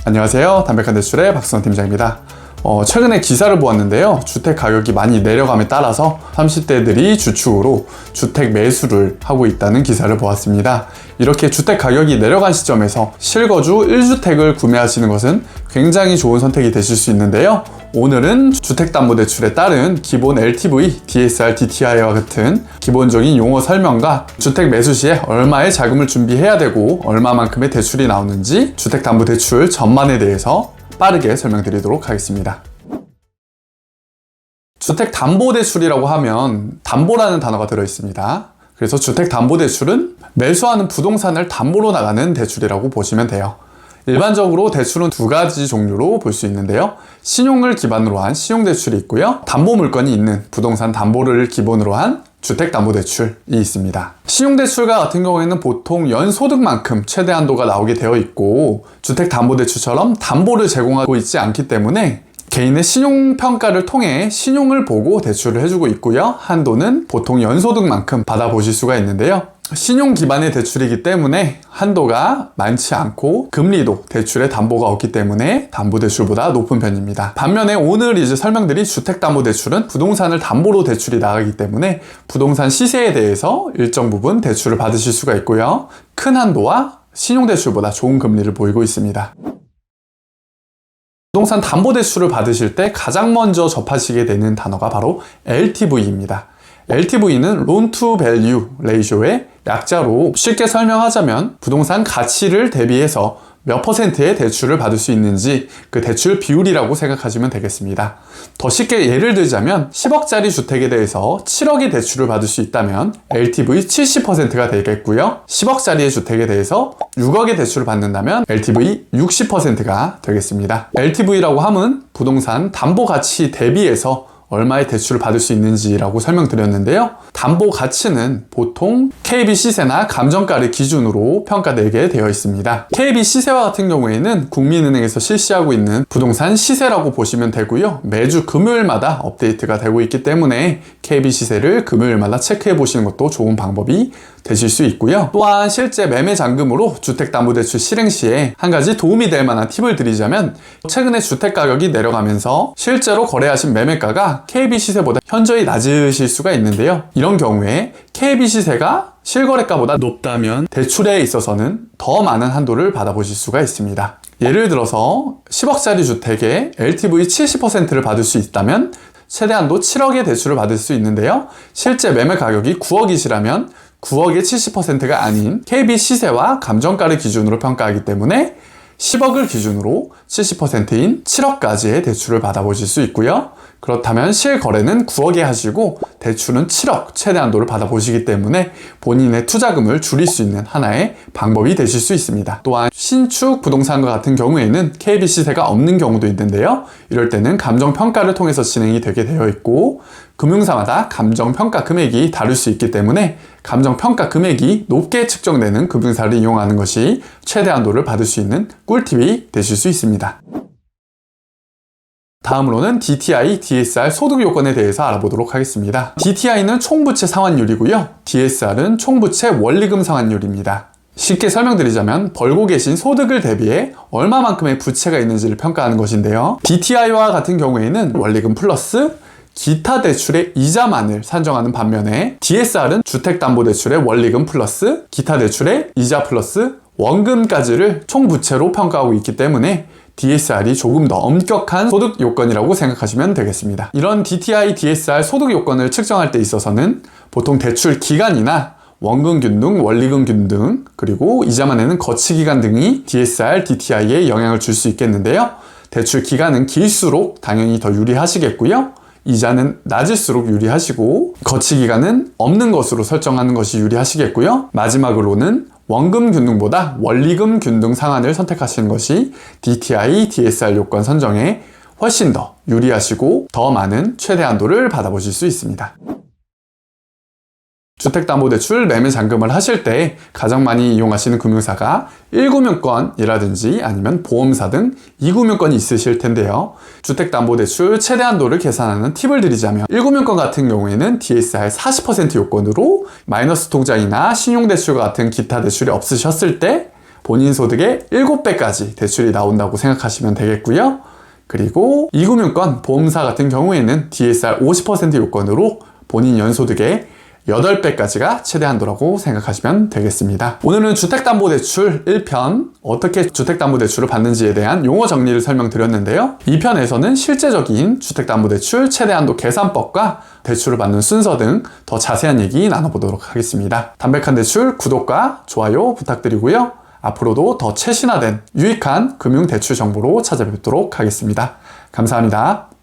안녕하세요. 담백한 대출의 박수원 팀장입니다. 최근에 기사를 보았는데요. 주택 가격이 많이 내려감에 따라서 30대들이 주축으로 주택 매수를 하고 있다는 기사를 보았습니다. 이렇게 주택 가격이 내려간 시점에서 실거주 1주택을 구매하시는 것은 굉장히 좋은 선택이 되실 수 있는데요. 오늘은 주택담보대출에 따른 기본 LTV, DSR, DTI와 같은 기본적인 용어 설명과 주택 매수 시에 얼마의 자금을 준비해야 되고 얼마만큼의 대출이 나오는지 주택담보대출 전반에 대해서 빠르게 설명드리도록 하겠습니다. 주택담보대출이라고 하면 담보라는 단어가 들어있습니다. 그래서 주택담보대출은 매수하는 부동산을 담보로 나가는 대출이라고 보시면 돼요. 일반적으로 대출은 두 가지 종류로 볼 수 있는데요. 신용을 기반으로 한 신용대출이 있고요. 담보물건이 있는 부동산 담보를 기본으로 한 주택담보대출이 있습니다. 신용대출과 같은 경우에는 보통 연소득만큼 최대 한도가 나오게 되어 있고 주택담보대출처럼 담보를 제공하고 있지 않기 때문에 개인의 신용평가를 통해 신용을 보고 대출을 해주고 있고요. 한도는 보통 연소득만큼 받아보실 수가 있는데요. 신용 기반의 대출이기 때문에 한도가 많지 않고 금리도 대출의 담보가 없기 때문에 담보대출보다 높은 편입니다. 반면에 오늘 설명드릴 주택담보대출은 부동산을 담보로 대출이 나가기 때문에 부동산 시세에 대해서 일정 부분 대출을 받으실 수가 있고요. 큰 한도와 신용대출보다 좋은 금리를 보이고 있습니다. 부동산 담보대출을 받으실 때 가장 먼저 접하시게 되는 단어가 바로 LTV입니다. LTV는 Loan to Value Ratio의 약자로 쉽게 설명하자면 부동산 가치를 대비해서 몇 %의 대출을 받을 수 있는지 그 대출 비율이라고 생각하시면 되겠습니다. 더 쉽게 예를 들자면 10억짜리 주택에 대해서 7억의 대출을 받을 수 있다면 LTV 70%가 되겠고요. 10억짜리의 주택에 대해서 6억의 대출을 받는다면 LTV 60%가 되겠습니다. LTV라고 하면 부동산 담보 가치 대비해서 얼마의 대출을 받을 수 있는지라고 설명드렸는데요. 담보 가치는 보통 KB 시세나 감정가를 기준으로 평가되게 되어 있습니다. KB 시세와 같은 경우에는 국민은행에서 실시하고 있는 부동산 시세라고 보시면 되고요. 매주 금요일마다 업데이트가 되고 있기 때문에 KB 시세를 금요일마다 체크해 보시는 것도 좋은 방법이 되실 수 있고요. 또한 실제 매매 잔금으로 주택담보대출 실행 시에 한 가지 도움이 될 만한 팁을 드리자면 최근에 주택 가격이 내려가면서 실제로 거래하신 매매가가 KB 시세보다 현저히 낮으실 수가 있는데요. 이런 경우에 KB 시세가 실거래가보다 높다면 대출에 있어서는 더 많은 한도를 받아보실 수가 있습니다. 예를 들어서 10억짜리 주택에 LTV 70%를 받을 수 있다면 최대 한도 7억의 대출을 받을 수 있는데요. 실제 매매 가격이 9억이시라면 9억의 70%가 아닌 KB 시세와 감정가를 기준으로 평가하기 때문에 10억을 기준으로 70%인 7억까지의 대출을 받아보실 수 있고요. 그렇다면 실거래는 9억에 하시고 대출은 7억 최대 한도를 받아보시기 때문에 본인의 투자금을 줄일 수 있는 하나의 방법이 되실 수 있습니다. 또한 신축 부동산과 같은 경우에는 KB 시세가 없는 경우도 있는데요. 이럴 때는 감정평가를 통해서 진행이 되게 되어 있고 금융사마다 감정평가 금액이 다를 수 있기 때문에 감정평가 금액이 높게 측정되는 금융사를 이용하는 것이 최대 한도를 받을 수 있는 꿀팁이 되실 수 있습니다. 다음으로는 DTI, DSR 소득 요건에 대해서 알아보도록 하겠습니다. DTI는 총부채 상환율이고요. DSR은 총부채 원리금 상환율입니다. 쉽게 설명드리자면 벌고 계신 소득을 대비해 얼마만큼의 부채가 있는지를 평가하는 것인데요. DTI와 같은 경우에는 원리금 플러스 기타 대출의 이자만을 산정하는 반면에 DSR은 주택담보대출의 원리금 플러스 기타 대출의 이자 플러스 원금까지를 총부채로 평가하고 있기 때문에 DSR이 조금 더 엄격한 소득 요건이라고 생각하시면 되겠습니다. 이런 DTI, DSR 소득 요건을 측정할 때 있어서는 보통 대출 기간이나 원금 균등, 원리금 균등, 그리고 이자만 내는 거치 기간 등이 DSR, DTI에 영향을 줄 수 있겠는데요. 대출 기간은 길수록 당연히 더 유리하시겠고요. 이자는 낮을수록 유리하시고 거치 기간은 없는 것으로 설정하는 것이 유리하시겠고요. 마지막으로는 원금 균등보다 원리금 균등 상한을 선택하시는 것이 DTI, DSR 요건 선정에 훨씬 더 유리하시고 더 많은 최대 한도를 받아보실 수 있습니다. 주택담보대출 매매 잔금을 하실 때 가장 많이 이용하시는 금융사가 1금융권이라든지 아니면 보험사 등 2금융권이 있으실 텐데요. 주택담보대출 최대 한도를 계산하는 팁을 드리자면 1금융권 같은 경우에는 DSR 40% 요건으로 마이너스 통장이나 신용대출과 같은 기타 대출이 없으셨을 때 본인 소득의 7배까지 대출이 나온다고 생각하시면 되겠고요. 그리고 이금융권 보험사 같은 경우에는 DSR 50% 요건으로 본인 연소득의 8배까지가 최대 한도라고 생각하시면 되겠습니다. 오늘은 주택담보대출 1편, 어떻게 주택담보대출을 받는지에 대한 용어 정리를 설명드렸는데요. 2편에서는 실제적인 주택담보대출 최대 한도 계산법과 대출을 받는 순서 등 더 자세한 얘기 나눠보도록 하겠습니다. 담백한 대출 구독과 좋아요 부탁드리고요. 앞으로도 더 최신화된 유익한 금융대출 정보로 찾아뵙도록 하겠습니다. 감사합니다.